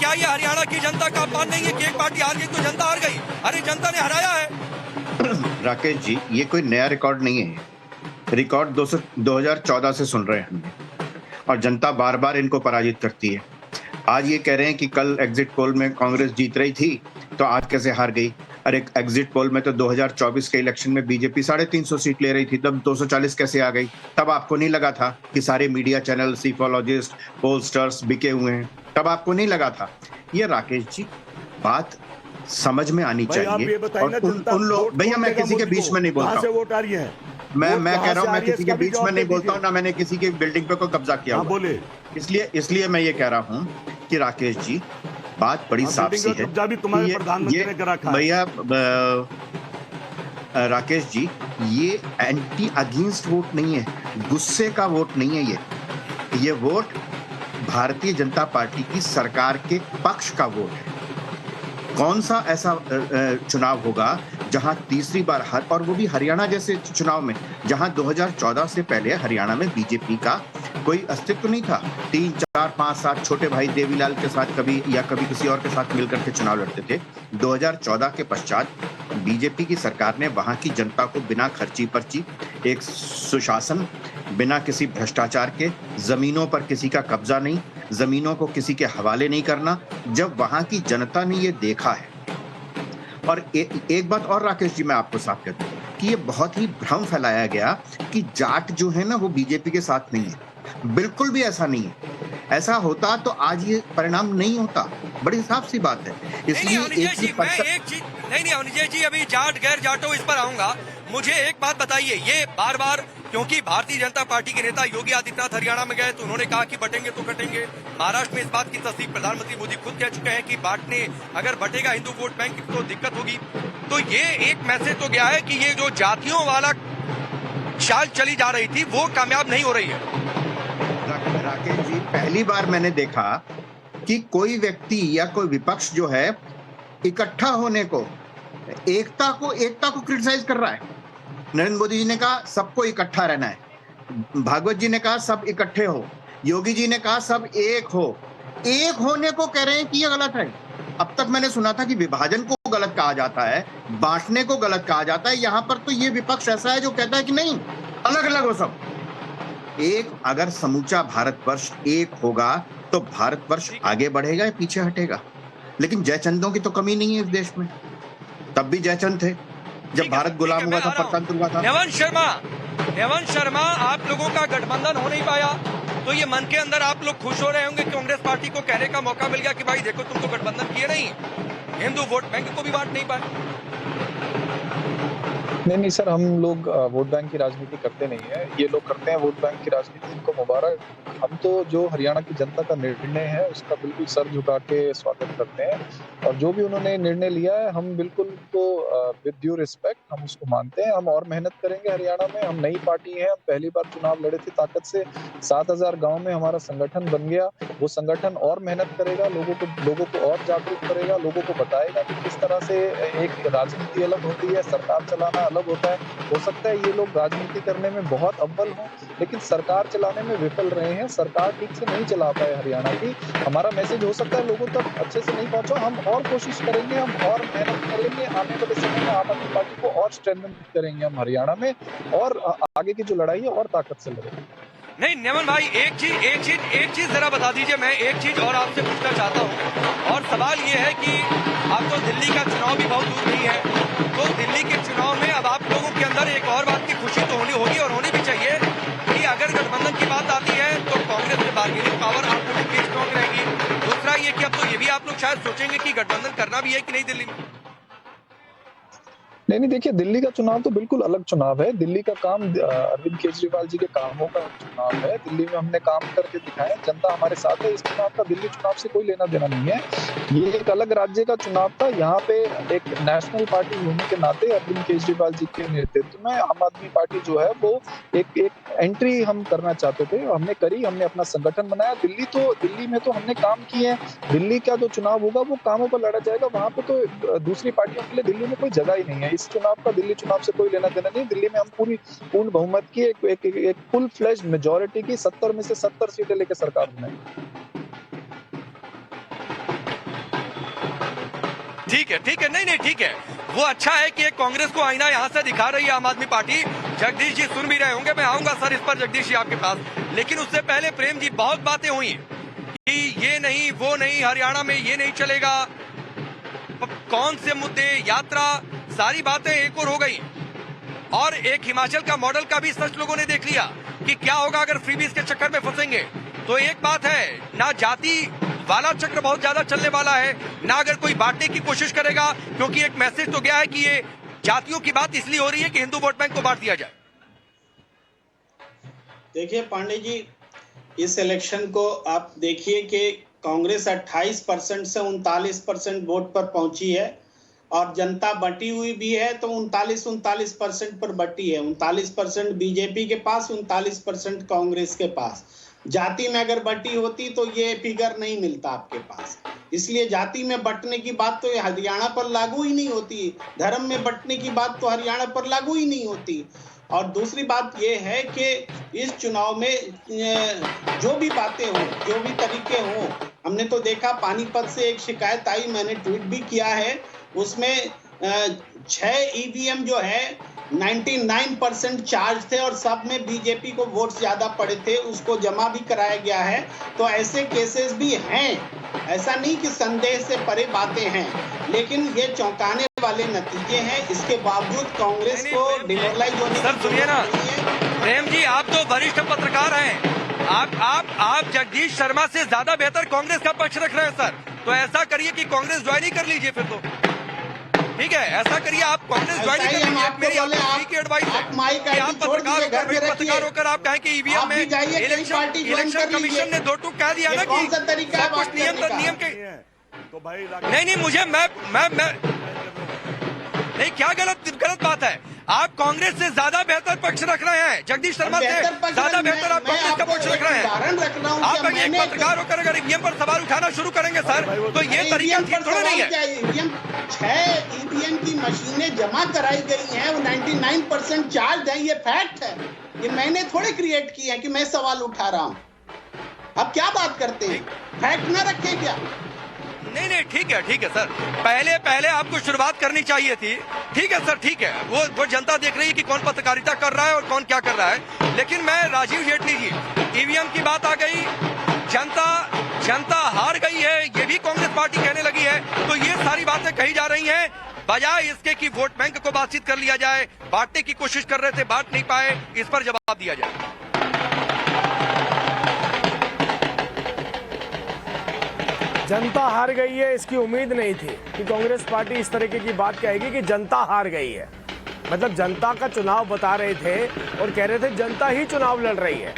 क्या ये हरियाणा की जनता का अपमान नहीं है कि एक पार्टी हार गई तो जनता हार गई? अरे जनता ने हराया है। राकेश जी, ये कोई नया रिकॉर्ड नहीं है। रिकॉर्ड 2014 से सुन रहे हैं हमने, और जनता बार बार इनको पराजित करती है। आज ये कह रहे हैं कि कल एग्जिट पोल में कांग्रेस जीत रही थी तो आज कैसे हार गई। अरे एग्जिट पोल में तो 2024 के इलेक्शन में बीजेपी 350 सीट ले रही थी, तब 240 कैसे आ गई? तब आपको नहीं लगा था कि सारे मीडिया चैनल, सीफोलॉजिस्ट, पोलस्टर्स बिके हुए हैं? तब आपको नहीं लगा था? ये राकेश जी बात समझ में आनी चाहिए। और उन लोग, भैया मैं किसी के बीच में नहीं बोलता हूँ, वोट आ रही है, मैं कह रहा हूँ मैं किसी के बीच में नहीं बोलता हूँ, ना मैंने किसी की बिल्डिंग पे कोई कब्जा किया हुआ। बोले इसलिए मैं ये कह रहा हूँ कि राकेश जी बात बड़ी साफ सी है। कब्जा भी तुम्हारे प्रधानमंत्री ने करा रखा है। भैया राकेश जी, ये एंटी अगेंस्ट वोट नहीं है, गुस्से का वोट नहीं है। ये वोट भारतीय जनता पार्टी की सरकार के पक्ष का वोट है। कौन सा ऐसा चुनाव होगा जहां तीसरी बार और वो भी हरियाणा जैसे चुनाव में, जहां 2014 से पहले हरियाणा में बीजेपी का कोई अस्तित्व नहीं था। 3, 4, 5, 7 छोटे भाई देवीलाल के साथ कभी या कभी किसी और के साथ मिलकर के चुनाव लड़ते थे। 2014 के पश्चात बीजेपी की सरकार ने वहां की जनता को बिना खर्ची पर्ची, एक सुशासन, बिना किसी भ्रष्टाचार के, जमीनों पर किसी का कब्जा नहीं, जमीनों को किसी के हवाले नहीं करना, जब वहां की जनता ने ये देखा है। और एक बात और राकेश जी मैं आपको साफ कर दूं कि ये बहुत ही भ्रम फैलाया गया कि जाट जो है ना वो बीजेपी के साथ नहीं है। बिल्कुल भी ऐसा नहीं है। ऐसा होता तो आज ये परिणाम नहीं होता। बड़ी साफ सी बात है। इसलिए नहीं अनुजय जी, अभी जाट गैर जाटो इस पर आऊंगा। मुझे एक बात बताइए, ये बार बार, क्योंकि भारतीय जनता पार्टी के नेता योगी आदित्यनाथ हरियाणा में गए तो उन्होंने कहा कि बटेंगे तो कटेंगे। महाराष्ट्र में इस बात की तस्दीक प्रधानमंत्री मोदी खुद कह चुके हैं कि बांटने, अगर बटेगा हिंदू वोट बैंक तो दिक्कत होगी। तो ये एक मैसेज तो गया है कि ये जो जातियों वाला चाल चली जा रही थी वो कामयाब नहीं हो रही है। राकेश जी, पहली बार मैंने देखा कि कोई व्यक्ति या कोई विपक्ष जो है इकट्ठा होने को, एकता को क्रिटिसाइज कर रहा है। नरेंद्र मोदी जी ने कहा सबको इकट्ठा रहना है, भागवत जी ने कहा सब इकट्ठे हो, योगी जी ने कहा सब एक हो। एक होने को कह रहे हैं कि ये गलत है। अब तक मैंने सुना था कि विभाजन को गलत कहा जाता है, बांटने को गलत कहा जाता है। यहां पर तो ये विपक्ष ऐसा है जो कहता है कि नहीं, अलग अलग हो सब। एक अगर समूचा भारतवर्ष एक होगा तो भारतवर्ष आगे बढ़ेगा या पीछे हटेगा? लेकिन जयचंदों की तो कमी नहीं है इस देश में। तब भी जयचंद थे जब भारत गुलाम हुआ था, परतंत्र हुआ था। नेवन शर्मा, आप लोगों का गठबंधन हो नहीं पाया तो ये मन के अंदर आप लोग खुश हो रहे होंगे। कांग्रेस पार्टी को कहने का मौका मिल गया कि भाई देखो तुम तो गठबंधन किए नहीं, हिंदू वोट बैंक को भी बांट नहीं पाए। नहीं सर, हम लोग वोट बैंक की राजनीति करते नहीं है। ये लोग करते हैं वोट बैंक की राजनीति, इनको मुबारक। हम तो जो हरियाणा की जनता का निर्णय है उसका बिल्कुल सर झुका के स्वागत करते हैं, और जो भी उन्होंने निर्णय लिया है हम बिल्कुल उनको विद ड्यू रिस्पेक्ट हम उसको मानते हैं। हम और मेहनत करेंगे हरियाणा में। हम नई पार्टी है, हम पहली बार चुनाव लड़े थे ताकत से। 7000 गाँव में हमारा संगठन बन गया। वो संगठन और मेहनत करेगा, लोगों को और जागरूक करेगा, लोगों को बताएगा कि किस तरह से एक राजनीति अलग होती है, सरकार चलाना अलग होता है। हो सकता है ये लोग राजनीति करने में बहुत अव्वल हों, लेकिन सरकार चलाने में विफल रहे हैं। सरकार ठीक से नहीं चला पाए हरियाणा की। हमारा मैसेज हो सकता है लोगों तक अच्छे से नहीं पहुंचा। हम और कोशिश करेंगे, हम और मेहनत करेंगे। आने वाले समय में आम आदमी पार्टी को और स्ट्रेंथन करेंगे हम हरियाणा में, और आगे की जो लड़ाई है और ताकत से लड़ेंगे। नहीं नेमन भाई, एक चीज जरा बता दीजिए। मैं एक चीज और आपसे पूछना चाहता हूँ, और सवाल ये है कि अब तो दिल्ली का चुनाव भी बहुत दूर नहीं है, तो दिल्ली के चुनाव में अब आप लोगों के अंदर एक और बात की खुशी तो होनी होगी और होनी भी चाहिए कि अगर गठबंधन की बात आती है तो कांग्रेस में बार्गेनिंग पावर आप लोगों की स्ट्रॉन्ग रहेगी। दूसरा ये कि अब तो ये भी आप लोग शायद सोचेंगे कि गठबंधन करना भी है कि नहीं दिल्ली में। नहीं देखिए, दिल्ली का चुनाव तो बिल्कुल अलग चुनाव है। दिल्ली का काम अरविंद केजरीवाल जी के कामों का चुनाव है। दिल्ली में हमने काम करके दिखाया, जनता हमारे साथ है। इस चुनाव का दिल्ली चुनाव से कोई लेना देना नहीं है। ये एक अलग राज्य का चुनाव था। यहाँ पे एक नेशनल पार्टी होने के नाते अरविंद केजरीवाल जी के नेतृत्व में आम आदमी पार्टी जो है वो एक एंट्री हम करना चाहते थे, हमने करी। हमने अपना संगठन बनाया। दिल्ली में तो हमने काम किए हैं। दिल्ली का जो चुनाव होगा वो कामों पर लड़ा जाएगा। वहां पे तो दूसरी पार्टियों के लिए दिल्ली में कोई जगह ही नहीं है। इस चुनाव का दिल्ली चुनाव से कोई लेना देना नहीं। दिल्ली में हम पूर्ण बहुमत की एक फुल फ्लेज मेजॉरिटी की 70 में से 70 सीटें लेकर सरकार बनाएंगे। ठीक है, नहीं ठीक है। वो अच्छा है कि एक कांग्रेस को आईना यहाँ से दिखा रही है आम आदमी पार्टी। जगदीश जी सुन भी रहे होंगे, मैं आऊंगा सर इस पर जगदीश जी आपके पास, लेकिन उससे पहले प्रेम जी बहुत बातें हुई कि ये नहीं वो नहीं, हरियाणा में ये नहीं चलेगा, कौन से मुद्दे, यात्रा, सारी बातें एक और हो गई। और एक हिमाचल का मॉडल का भी सच लोगों ने देख लिया कि क्या होगा अगर फ्रीबीज के चक्कर में फंसेंगे। तो एक बात है, ना जाति वाला चक्र बहुत ज्यादा चलने वाला है, ना अगर कोई बांटने की कोशिश करेगा, क्योंकि एक मैसेज तो गया है कि ये जातियों की बात इसलिए हो रही है कि हिंदू वोट बैंक को बांट दिया जाए। देखिए पांडे जी, इस इलेक्शन को आप देखिए कि कांग्रेस 28% से 39% वोट पर पहुंची है और जनता बटी हुई भी है, तो 39% पर बटी है। 39% बीजेपी के पास, 39% कांग्रेस के पास। जाति में अगर बटी होती तो ये फिगर नहीं मिलता आपके पास। इसलिए जाति में बंटने की बात तो हरियाणा पर लागू ही नहीं होती, धर्म में बंटने की बात तो हरियाणा पर लागू ही नहीं होती। और दूसरी बात यह है कि इस चुनाव में जो भी बातें हों, जो भी तरीके हों, हमने तो देखा पानीपत से एक शिकायत आई, मैंने ट्वीट भी किया है, उसमें 6 ईवीएम जो है 99% चार्ज थे और सब में बीजेपी को वोट ज्यादा पड़े थे, उसको जमा भी कराया गया है। तो ऐसे केसेस भी हैं, ऐसा नहीं कि संदेह से परे बातें हैं, लेकिन ये चौंकाने वाले नतीजे हैं। इसके बावजूद कांग्रेस को डिमोरलाइज होने सर सुनिए ना प्रेम जी, आप तो वरिष्ठ पत्रकार हैं, आप जगदीश शर्मा से ज्यादा बेहतर कांग्रेस का पक्ष रख रहे हैं सर। तो ऐसा करिए कि कांग्रेस ज्वाइन ही कर लीजिए फिर तो, ठीक है, ऐसा करिए, आप कांग्रेस ज्वाइन कर लीजिए। मेरी आपकी एडवाइस है कि आप पत्रकार होकर आप कहें कि ईवीएम में इलेक्शन कमीशन ने 2 टूक कह दिया ना कि सब कुछ नियम के। तो भाई नहीं मुझे मैं नहीं, क्या गलत बात है? आप कांग्रेस से ज्यादा बेहतर पक्ष रख रहे हैं, जगदीश शर्मा से ज्यादा बेहतर आप कांग्रेस का पक्ष रख रहे हैं। आप अगर एक पत्रकार होकर अगर ईवीएम पर सवाल उठाना शुरू करेंगे सर, तो ये तरीका ठीक थोड़ा नहीं है। 6 ईवीएम की मशीनें जमा कराई गई हैं, वो 99% चार्ज है, ये फैक्ट है, ये मैंने थोड़े क्रिएट किया है कि मैं सवाल उठा रहा हूँ। अब क्या बात करते हैं, फैक्ट ना रखे क्या? नहीं ठीक है सर, पहले आपको शुरुआत करनी चाहिए थी। ठीक है सर, ठीक है, वो जनता देख रही है कि कौन पत्रकारिता कर रहा है और कौन क्या कर रहा है। लेकिन मैं राजीव जेटली जी, ईवीएम की बात आ गई, जनता हार गई है, ये भी कांग्रेस पार्टी कहने लगी है। तो ये सारी बातें कही जा रही हैं, बजाय इसके कि वोट बैंक को बातचीत कर लिया जाए। बांटने की कोशिश कर रहे थे, बांट नहीं पाए, इस पर जवाब दिया जाए। जनता हार गई है, इसकी उम्मीद नहीं थी कि कांग्रेस पार्टी इस तरीके की बात कहेगी कि जनता हार गई है। मतलब जनता का चुनाव बता रहे थे और कह रहे थे जनता ही चुनाव लड़ रही है।